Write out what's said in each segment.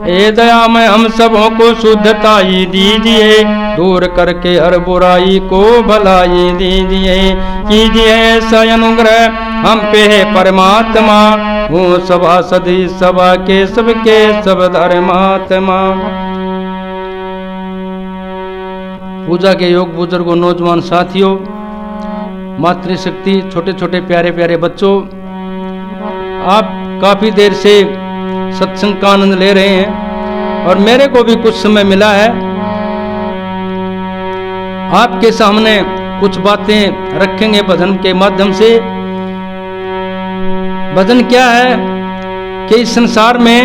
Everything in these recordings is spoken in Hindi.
ए दया में हम सबों को शुद्धताई दीजिए, दूर करके हर बुराई को भलाई दीजिए। कीजिए ऐसा अनुग्रह हम पे है परमात्मा, वो सभा सदी सभा के सबके सब धर्मात्मा। पूजा के योग बुजुर्गों, नौजवान साथियों, मातृशक्ति, छोटे छोटे प्यारे प्यारे बच्चों, आप काफी देर से सत्संग का आनंद ले रहे हैं और मेरे को भी कुछ समय मिला है आपके सामने कुछ बातें रखेंगे भजन के माध्यम से। भजन क्या है कि इस संसार में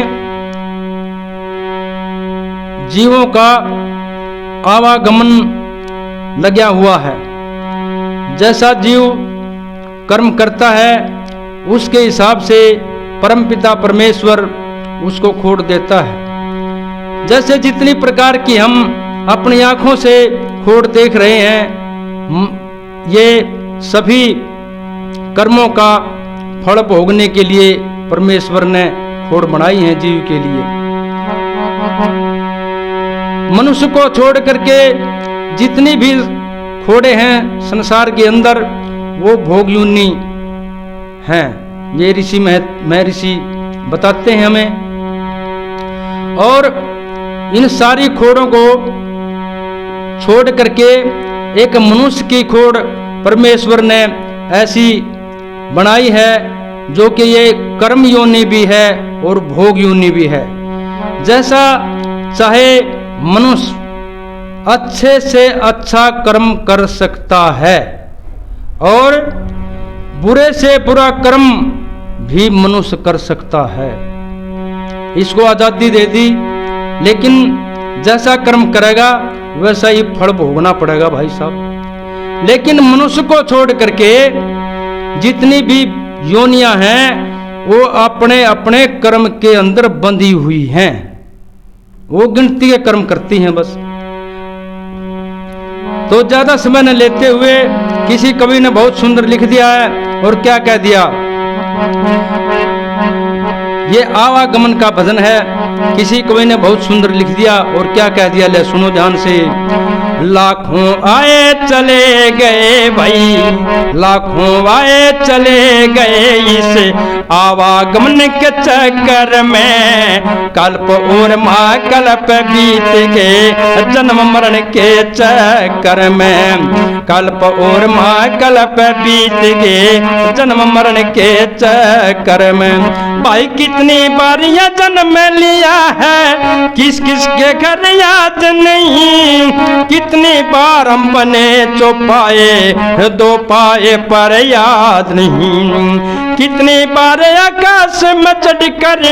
जीवों का आवागमन लगा हुआ है। जैसा जीव कर्म करता है उसके हिसाब से परमपिता परमेश्वर उसको खोड़ देता है। जैसे जितनी प्रकार की हम अपनी आंखों से खोड़ देख रहे हैं, ये सभी कर्मों का फल भोगने के लिए परमेश्वर ने खोड़ बनाई है जीव के लिए। मनुष्य को छोड़ करके जितनी भी खोड़े हैं संसार के अंदर, वो भोग योनि हैं। ये ऋषि महर्षि बताते हैं हमें। और इन सारी खोड़ों को छोड़ करके एक मनुष्य की खोड़ परमेश्वर ने ऐसी बनाई है जो कि ये कर्म योनि भी है और भोग योनि भी है। जैसा चाहे मनुष्य अच्छे से अच्छा कर्म कर सकता है और बुरे से बुरा कर्म भी मनुष्य कर सकता है। इसको आजादी दे दी, लेकिन जैसा कर्म करेगा वैसा ही फल भोगना पड़ेगा भाई साहब। लेकिन मनुष्य को छोड़ करके जितनी भी योनियां हैं वो अपने अपने कर्म के अंदर बंधी हुई हैं, वो गिनती के कर्म करती हैं बस। तो ज्यादा समय न लेते हुए किसी कवि ने बहुत सुंदर लिख दिया है। और क्या कह दिया, ये आवागमन का भजन है। किसी कवि ने बहुत सुंदर लिख दिया और क्या कह दिया, ले सुनो ध्यान से। लाखों आए चले गए भाई, लाखों आए चले गए इस आवागमन के चक्कर में, कल्प और महाकल्प बीत गए जन्म मरण के चक्कर में, कल्प और महाकल्प बीत गए जन्म मरण के चक्कर में। भाई कितनी बार यह जन्म लिया है, किस किस के घर याद नहीं, कितनी बार हम बने चौपाए दो पाए पर याद नहीं, कितनी बार आकाश में चढ़कर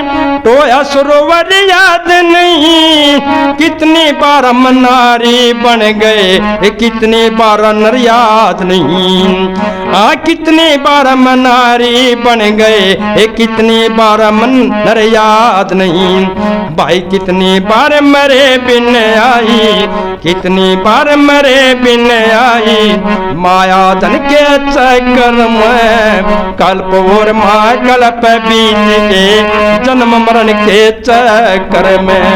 टोया सरोवर याद नहीं, कितनी बार हम नारी बन गए कितनी बार नर याद नहीं, कितनी बार हम नारी बन गए कितनी बार मन नर याद नहीं। भाई कितनी बार मरे बिन आई, कितनी बार मरे बिन आई, माया धन के चक्कर में, कल्प और महाकल्प बीत के जन्म मरण के चक्कर में।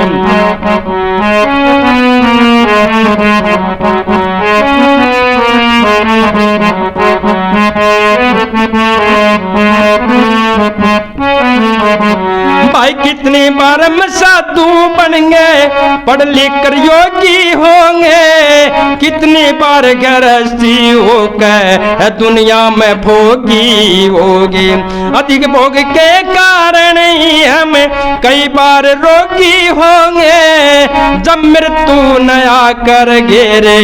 भाई कितनी बार हम साधु बन गए पढ़ लिख कर योगी होंगे, कितनी बार गृहस्थी हो गए दुनिया में भोगी होगी, अधिक भोग के कारण ही हम कई बार रोगी होंगे, जब मृत्यु नया कर घेरे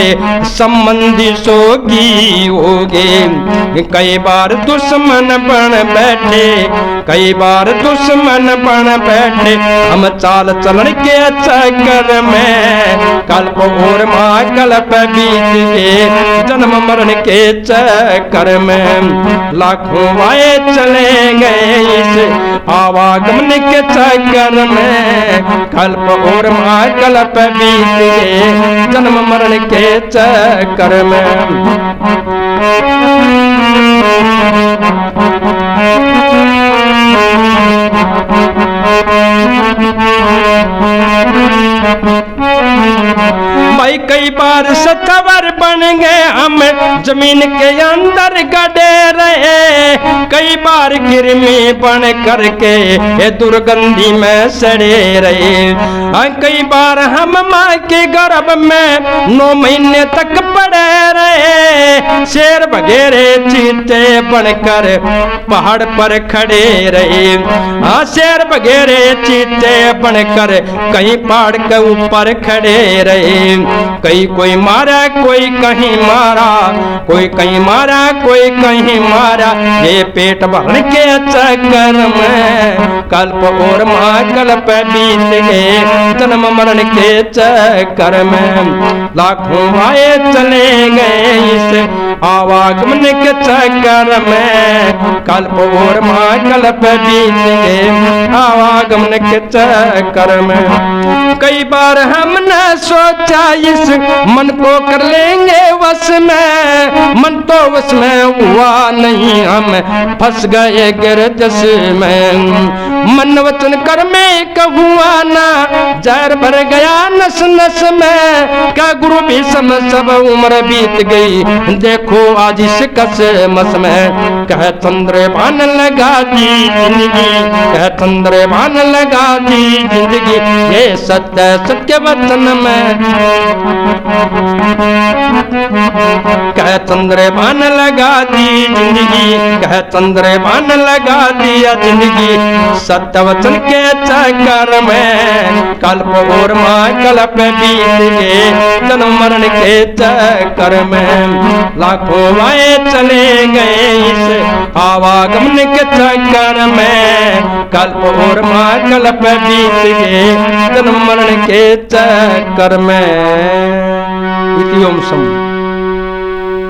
संबंधी सोगी होगे, कई बार दुश्मन बन बैठे, कई बार दुश्मन बन बैठे हम चाल चलन के चक्कर में, कल्प और महाकल्प बीत के जन्म मरण के चक्कर में, लाखों आए चले गए इस आवागमन के चक्कर में, कल्प और महाकल्प बीत के जन्म मरण के चक्कर में। भाई कई बार सतवर बन गए हम जमीन के अंदर गड़े रहे, कई बार कृमि बन करके ये दुर्गंधी में सड़े रहे। कई बार हम माँ के गर्भ में 9 महीने तक पड़े रहे, शेर वगैरे चीते बनकर पहाड़ पर खड़े रहे। शेर वगैरे चीते बनकर कहीं पहाड़ के ऊपर खड़े रहे। कहीं कोई मारा कोई कहीं मारा, कोई कहीं मारा कोई कहीं मारा, ये पेट भर के चक्कर में कल्प और महाकल्प बीत गए, जन्म मरण के चक्कर में लाखों आए चले गए इस आवागमन के चक्कर में, कल्प और महाकल्प बीत गए आवागमन के चक्कर में। कई बार हमने सोचा इस मन को कर लेंगे वश में, मन तो वश में हुआ नहीं, हम फंस गए गिरजस में। मन वचन कर में कहूआ ना, जहर भर गया नस नस में, क्या गुरु भी समझ सब उम्र बीत गई, देखो आज इस कसमस में। कह चंद्र भान लगा दी जिंदगी, कह चंद्र भान लगा दी जिंदगी, ये सत्य सत्य वचन में। कह चंद्र भान लगा दी जिंदगी, कह चंद्र भान लगा दिया जिंदगी, सत्य वचन के चक्कर में कल्प और महाकल्प बीत गए, जन्म मरण के चक्कर में लाखों आए चले गए इस आवागमन के चक्कर में, कल्प और महाकल्प बीत गए, जन्म मरण के चक्कर में। इति ओम सम।